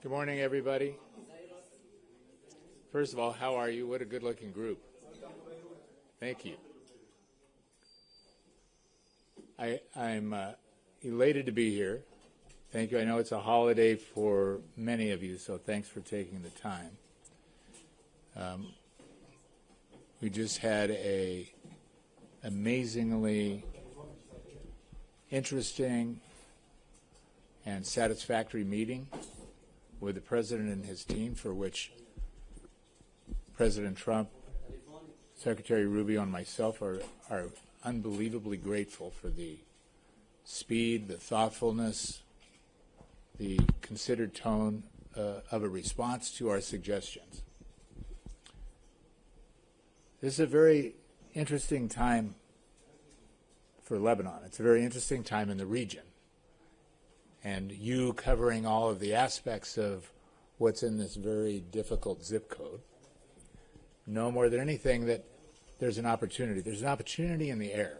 Good morning, everybody. First of all, how are you? What a good-looking group. Thank you. I'm elated to be here. Thank you. I know it's a holiday for many of you, so thanks for taking the time. We just had a amazingly interesting and satisfactory meeting with the President and his team, for which President Trump, Secretary Rubio, and myself are unbelievably grateful for the speed, the thoughtfulness, the considered tone of a response to our suggestions. This is a very interesting time for Lebanon. It's a very interesting time in the region. And you covering all of the aspects of what's in this very difficult zip code know more than anything that there's an opportunity. There's an opportunity in the air.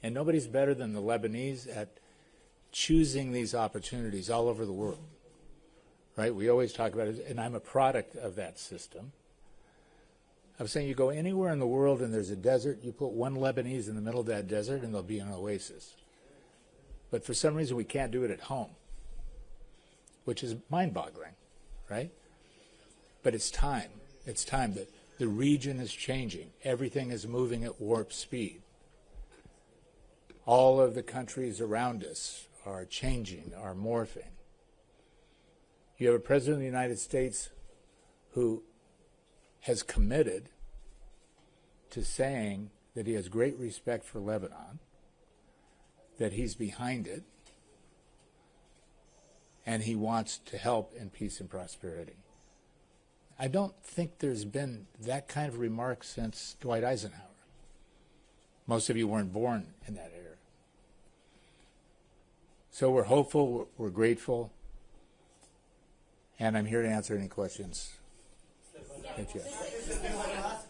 And nobody's better than the Lebanese at choosing these opportunities all over the world, right? We always talk about it, and I'm a product of that system. I'm saying you go anywhere in the world and there's a desert, you put one Lebanese in the middle of that desert and there'll be an oasis. But for some reason we can't do it at home, which is mind-boggling, right? But it's time. It's time that the region is changing. Everything is moving at warp speed. All of the countries around us are changing, are morphing. You have a President of the United States who has committed to saying that he has great respect for Lebanon, that he's behind it, and he wants to help in peace and prosperity. I don't think there's been that kind of remark since Dwight Eisenhower. Most of you weren't born in that era. So we're hopeful, we're grateful, and I'm here to answer any questions that you have.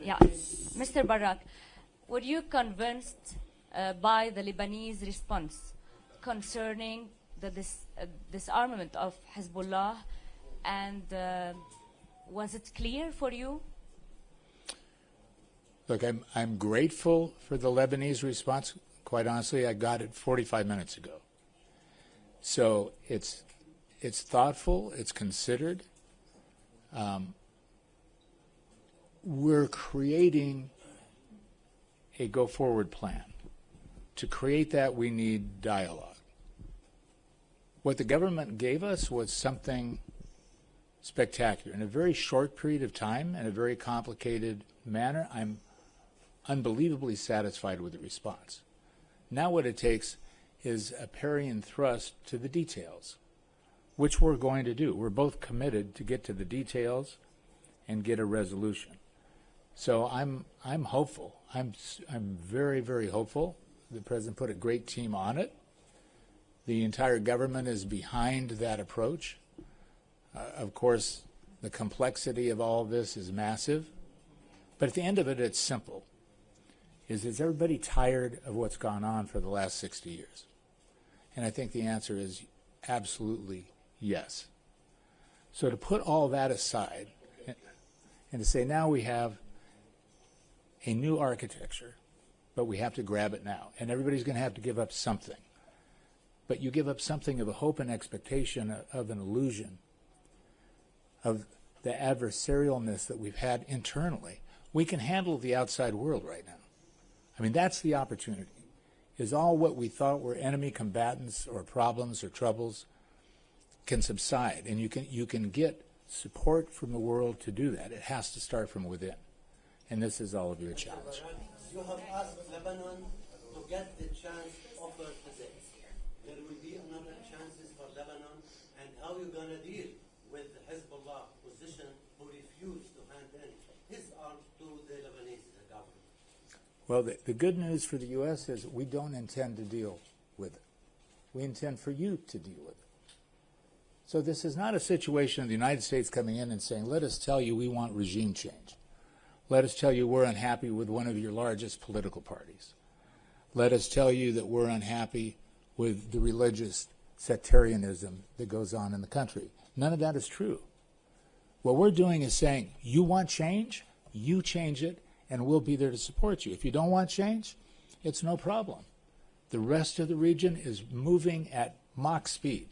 Yeah, Mr. Barrack, were you convinced by the Lebanese response concerning the disarmament of Hezbollah, and was it clear for you? Look, I'm grateful for the Lebanese response. Quite honestly, I got it 45 minutes ago. So it's thoughtful, it's considered. We're creating a go-forward plan. To create that, we need dialogue. What the government gave us was something spectacular. In a very short period of time, in a very complicated manner, I'm unbelievably satisfied with the response. Now what it takes is a parry and thrust to the details, which we're going to do. We're both committed to get to the details and get a resolution. So I'm hopeful. I'm very, very hopeful. The President put a great team on it. The entire government is behind that approach. Of course, the complexity of all of this is massive. But at the end of it, it's simple. Is everybody tired of what's gone on for the last 60 years? And I think the answer is absolutely yes. So to put all that aside and to say now we have a new architecture, but we have to grab it now. And everybody's going to have to give up something. But you give up something of a hope and expectation of an illusion of the adversarialness that we've had internally. We can handle the outside world right now. I mean, that's the opportunity, is all what we thought were enemy combatants or problems or troubles can subside. And you can get support from the world to do that. It has to start from within. And this is all of your challenge. You have asked Lebanon to get the chance offered today. There will be another chances for Lebanon, and how are you going to deal with the Hezbollah position who refused to hand in his arms to the Lebanese government? Well, the good news for the U.S. is we don't intend to deal with it. We intend for you to deal with it. So this is not a situation of the United States coming in and saying, let us tell you we want regime change. Let us tell you we're unhappy with one of your largest political parties. Let us tell you that we're unhappy with the religious sectarianism that goes on in the country. None of that is true. What we're doing is saying, you want change, you change it, and we'll be there to support you. If you don't want change, it's no problem. The rest of the region is moving at Mach speed,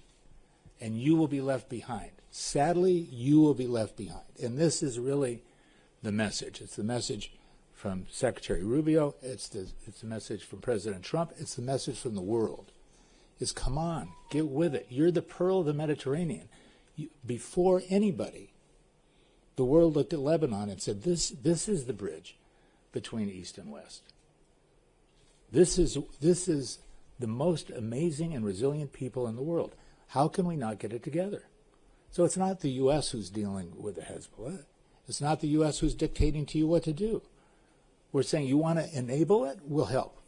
and you will be left behind. Sadly, you will be left behind. And this is really the message. It's the message from Secretary Rubio. It's the message from President Trump. It's the message from the world. Is come on, get with it. You're the pearl of the Mediterranean. Before anybody, the world looked at Lebanon and said, this is the bridge between East and West. This is the most amazing and resilient people in the world. How can we not get it together? So it's not the U.S. who's dealing with the Hezbollah. It's not the U.S. who's dictating to you what to do. We're saying, you want to enable it? We'll help.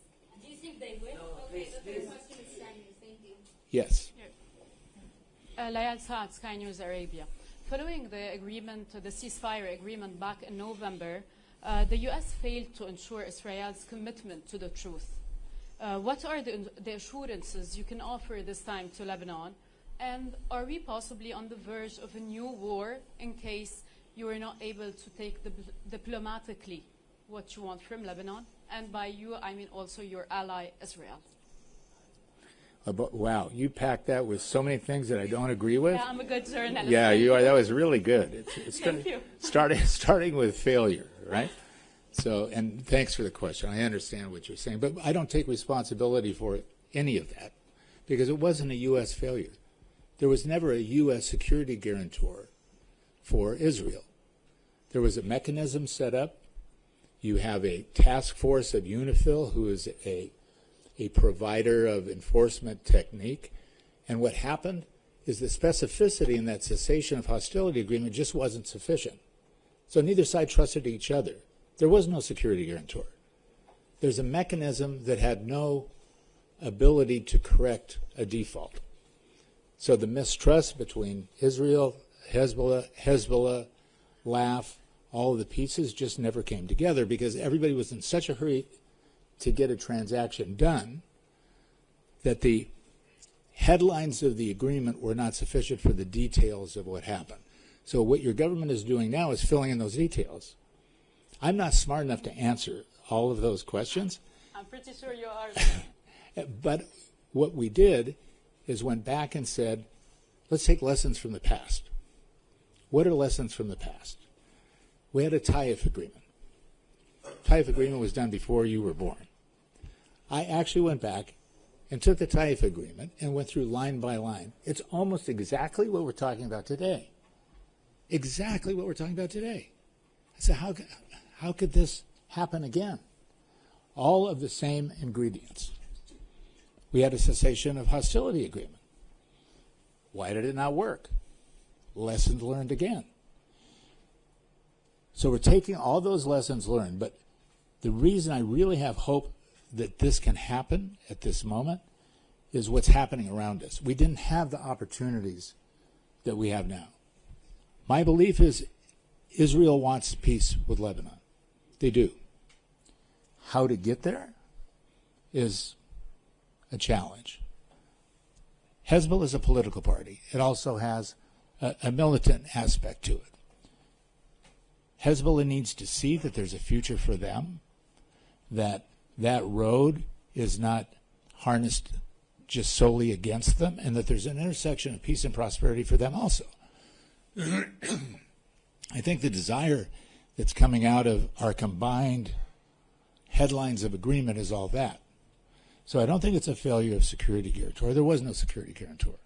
Do you think they will? Please. Thank you. Yes. Layal Saad, Sky News Arabia. Following the agreement, the ceasefire agreement back in November, the U.S. failed to ensure Israel's commitment to the truth. What are the assurances you can offer this time to Lebanon? And are we possibly on the verge of a new war in case you are not able to take diplomatically what you want from Lebanon? And by you, I mean also your ally, Israel. Wow, you packed that with so many things that I don't agree with. Yeah, I'm a good journalist. Yeah, you are. That was really good. Thank you. Starting with failure, right? So, and thanks for the question. I understand what you're saying, but I don't take responsibility for any of that because it wasn't a U.S. failure. There was never a U.S. security guarantor for Israel. There was a mechanism set up. You have a task force of UNIFIL, who is a provider of enforcement technique. And what happened is the specificity in that cessation of hostility agreement just wasn't sufficient. So neither side trusted each other. There was no security guarantor. There's a mechanism that had no ability to correct a default. So the mistrust between Israel, Hezbollah, LAF, all of the pieces just never came together because everybody was in such a hurry to get a transaction done that the headlines of the agreement were not sufficient for the details of what happened. So what your government is doing now is filling in those details. I'm not smart enough to answer all of those questions. I'm pretty sure you are. But what we did is went back and said, let's take lessons from the past. What are lessons from the past? We had a Taif agreement. Taif agreement was done before you were born. I actually went back and took the Taif agreement and went through line by line. It's almost exactly what we're talking about today. Exactly what we're talking about today. I said, how could this happen again? All of the same ingredients. We had a cessation of hostility agreement. Why did it not work? Lessons learned again. So we're taking all those lessons learned, but the reason I really have hope that this can happen at this moment is what's happening around us. We didn't have the opportunities that we have now. My belief is Israel wants peace with Lebanon. They do. How to get there is a challenge. Hezbollah is a political party. It also has a militant aspect to it. Hezbollah needs to see that there's a future for them, that road is not harnessed just solely against them, and that there's an intersection of peace and prosperity for them also. I think the desire that's coming out of our combined headlines of agreement is all that. So I don't think it's a failure of security guarantor. There was no security guarantor.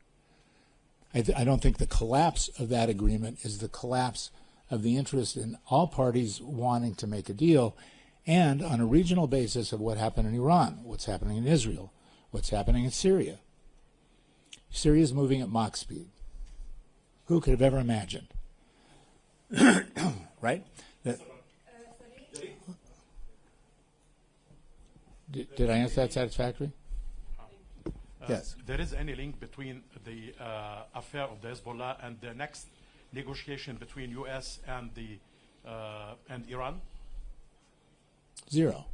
I don't think the collapse of that agreement is the collapse of the interest in all parties wanting to make a deal, and on a regional basis of what happened in Iran, what's happening in Israel, what's happening in Syria. Syria is moving at Mach speed. Who could have ever imagined? Right? Did I answer that satisfactorily? Yes. There is any link between the affair of the Hezbollah and the next negotiation between U.S. and Iran? Zero.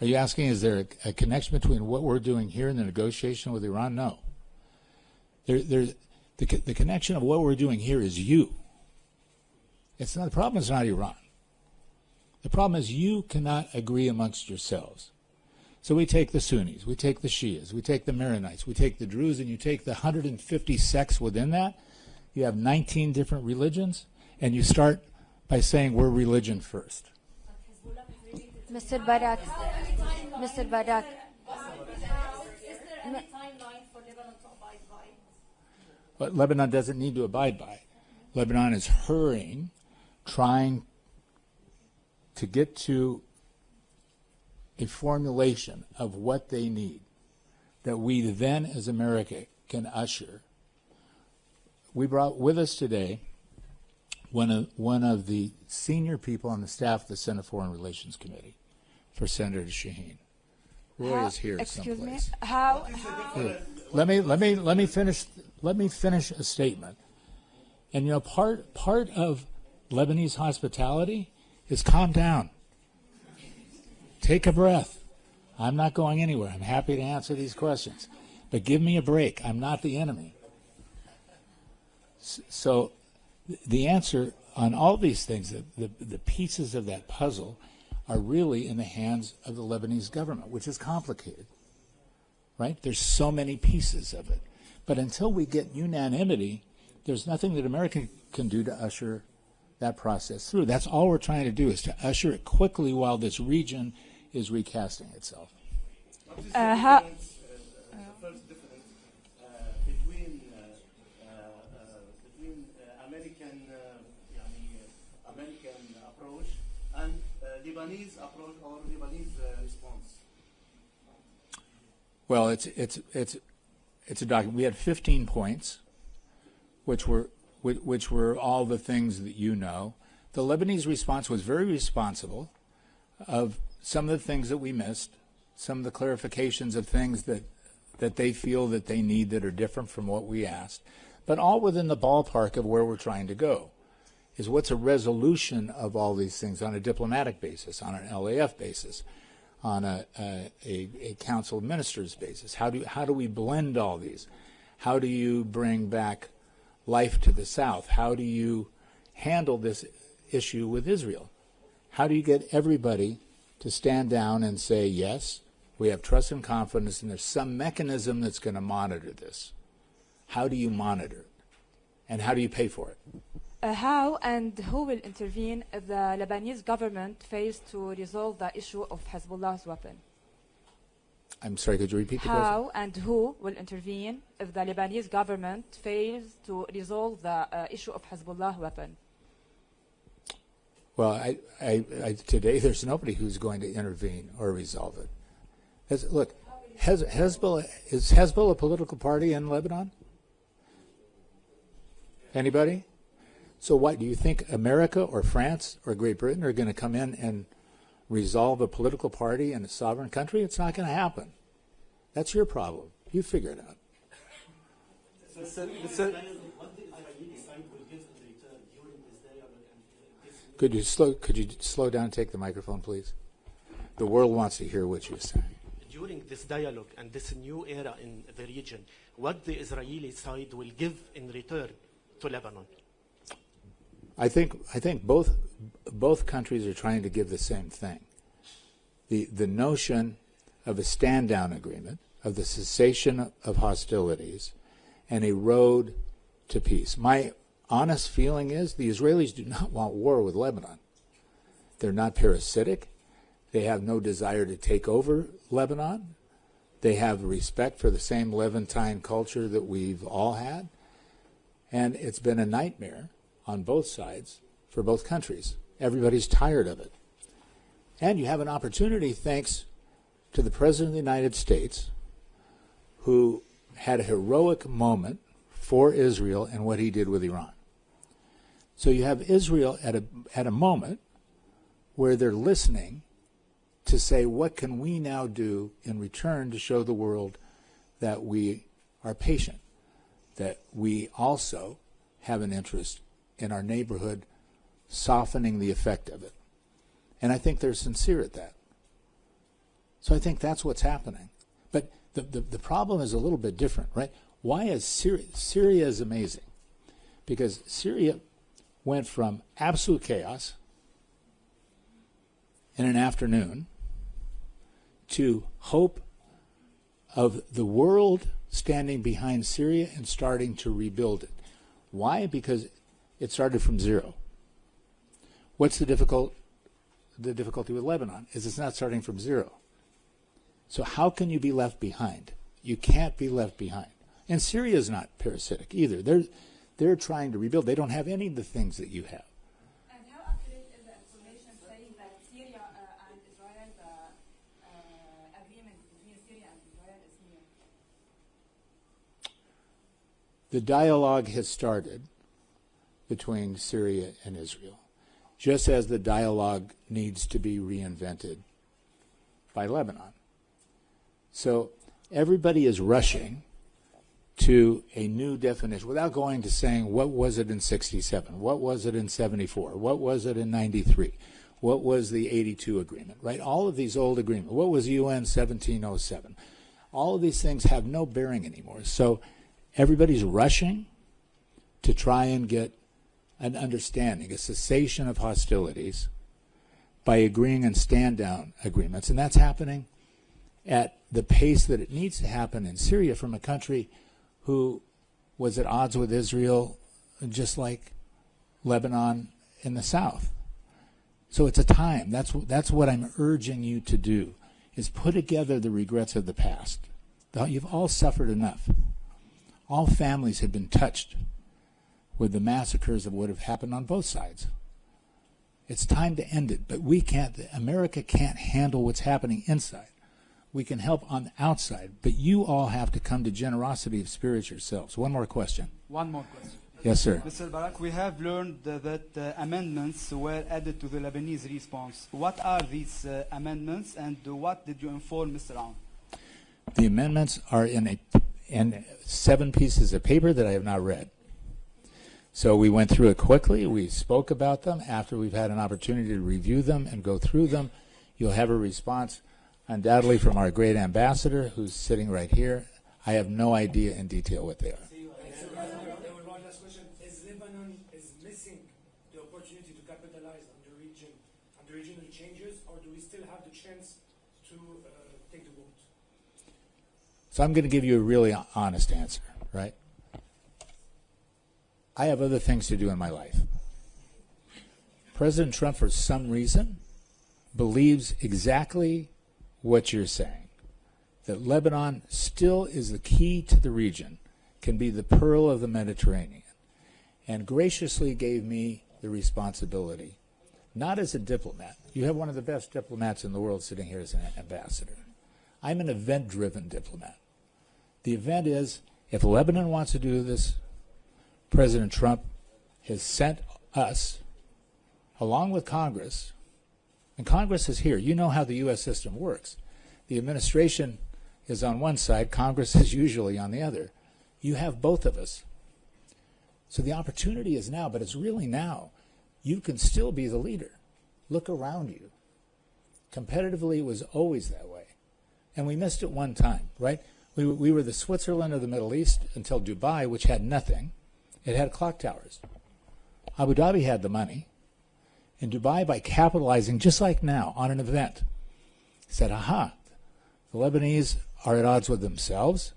Are you asking, is there a connection between what we're doing here and the negotiation with Iran? No. The connection of what we're doing here is you. It's not the problem. Is not Iran. The problem is you cannot agree amongst yourselves. So we take the Sunnis, we take the Shias, we take the Maronites, we take the Druze, and you take the 150 sects within that. You have 19 different religions, and you start by saying we're religion first. Mr. Barrack. Mr. Barrack. But Lebanon doesn't need to abide by. Lebanon is hurrying, trying to get to a formulation of what they need that we then as America can usher. We brought with us today one of the senior people on the staff of the Senate Foreign Relations Committee for Senator Shaheen. Roy is here someplace. Here. Let me finish a statement. And you know, part of Lebanese hospitality is calm down. Take a breath. I'm not going anywhere. I'm happy to answer these questions. But give me a break. I'm not the enemy. So the answer on all these things, the pieces of that puzzle, are really in the hands of the Lebanese government, which is complicated. Right? There's so many pieces of it. But until we get unanimity, there's nothing that America can do to usher that process through. That's all we're trying to do, is to usher it quickly while this region is recasting itself. First difference between American approach and Lebanese approach or Lebanese response. Well, it's a document. We had 15 points, which were all the things that you know. The Lebanese response was very responsible of some of the things that we missed, some of the clarifications of things that they feel that they need that are different from what we asked, but all within the ballpark of where we're trying to go. Is what's a resolution of all these things on a diplomatic basis, on an LAF basis, on a Council of Ministers basis? How do we blend all these? How do you bring back life to the South? How do you handle this issue with Israel? How do you get everybody to stand down and say, yes, we have trust and confidence, and there's some mechanism that's going to monitor this? How do you monitor it? And how do you pay for it? How and who will intervene if the Lebanese government fails to resolve the issue of Hezbollah's weapon? I'm sorry, could you repeat the question? How and who will intervene if the Lebanese government fails to resolve the issue of Hezbollah weapon? Well, today there's nobody who's going to intervene or resolve it. Look, Hezbollah, is Hezbollah a political party in Lebanon? Anybody? So what, do you think America or France or Great Britain are going to come in and resolve a political party in a sovereign country? It's not going to happen. That's your problem. You figure it out. Could you slow down and take the microphone, please? The world wants to hear what you're saying. During this dialogue and this new era in the region, what the Israeli side will give in return to Lebanon? I think both countries are trying to give the same thing. The notion of a stand-down agreement, of the cessation of hostilities, and a road to peace. My honest feeling is the Israelis do not want war with Lebanon. They're not parasitic. They have no desire to take over Lebanon. They have respect for the same Levantine culture that we've all had. And it's been a nightmare on both sides for both countries. Everybody's tired of it. And you have an opportunity, thanks to the President of the United States, who had a heroic moment for Israel and what he did with Iran. So you have Israel at a moment where they're listening to say, what can we now do in return to show the world that we are patient, that we also have an interest in our neighborhood softening the effect of it. And I think they're sincere at that. So I think that's what's happening. But the problem is a little bit different, right? Why is Syria is amazing? Because Syria went from absolute chaos in an afternoon to hope of the world standing behind Syria and starting to rebuild it. Why? Because it started from zero. What's the difficulty with Lebanon? Is it's not starting from zero. So how can you be left behind? You can't be left behind. And Syria is not parasitic either. They're trying to rebuild. They don't have any of the things that you have. And how accurate is the information saying that Syria and Israel, the agreement between Syria and Israel is near? The dialogue has started between Syria and Israel, just as the dialogue needs to be reinvented by Lebanon. So everybody is rushing to a new definition without going to saying what was it in 67, what was it in 74, what was it in 93, what was the 82 agreement, right? All of these old agreements, what was UN 1707? All of these things have no bearing anymore. So everybody's rushing to try and get an understanding, a cessation of hostilities by agreeing on stand-down agreements. And that's happening at the pace that it needs to happen in Syria from a country who was at odds with Israel, just like Lebanon in the south. So it's a time. That's what I'm urging you to do, is put together the regrets of the past. You've all suffered enough. All families have been touched with the massacres of what have happened on both sides. It's time to end it, but we can't. America can't handle what's happening inside. We can help on the outside, but you all have to come to generosity of spirit yourselves. One more question. One more question. Yes, sir. Mr. Barrack, we have learned that amendments were added to the Lebanese response. What are these amendments, and what did you inform Mr. Aoun? The amendments are in 7 pieces of paper that I have not read. So we went through it quickly. We spoke about them. After we've had an opportunity to review them and go through them, you'll have a response undoubtedly from our great ambassador, who's sitting right here. I have no idea in detail what they are. One last question. Is Lebanon missing the opportunity to capitalize on the regional changes, or do we still have the chance to take the vote? So I'm going to give you a really honest answer, right? I have other things to do in my life. President Trump, for some reason, believes exactly what you're saying, that Lebanon still is the key to the region, can be the pearl of the Mediterranean, and graciously gave me the responsibility, not as a diplomat. You have one of the best diplomats in the world sitting here as an ambassador. I'm an event-driven diplomat. The event is, if Lebanon wants to do this, President Trump has sent us, along with Congress, and Congress is here. You know how the U.S. system works. The administration is on one side, Congress is usually on the other. You have both of us. So the opportunity is now, but it's really now. You can still be the leader. Look around you. Competitively, it was always that way. And we missed it one time, right? We were the Switzerland of the Middle East until Dubai, which had nothing. It had clock towers. Abu Dhabi had the money. And Dubai, by capitalizing, just like now, on an event, said, aha, the Lebanese are at odds with themselves.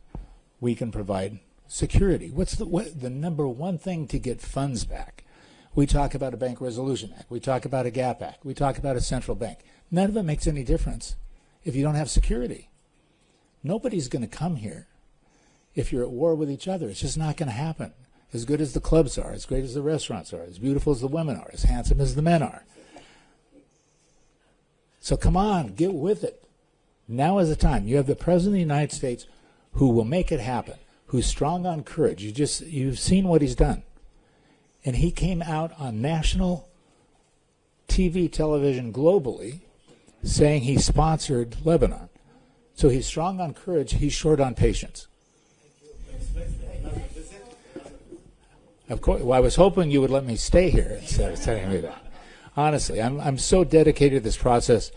We can provide security. What's the number one thing to get funds back? We talk about a Bank Resolution Act. We talk about a GAP Act. We talk about a central bank. None of it makes any difference if you don't have security. Nobody's going to come here if you're at war with each other. It's just not going to happen. As good as the clubs are, as great as the restaurants are, as beautiful as the women are, as handsome as the men are. So come on, get with it. Now is the time. You have the President of the United States who will make it happen, who's strong on courage. You've seen what he's done. And he came out on national TV, television globally saying he sponsored Lebanon. So he's strong on courage, he's short on patience. Of course, well, I was hoping you would let me stay here instead of telling me that. Honestly, I'm so dedicated to this process.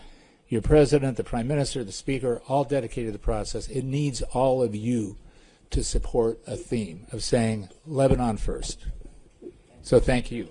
Your president, the prime minister, the speaker, all dedicated to the process. It needs all of you to support a theme of saying Lebanon first. So thank you.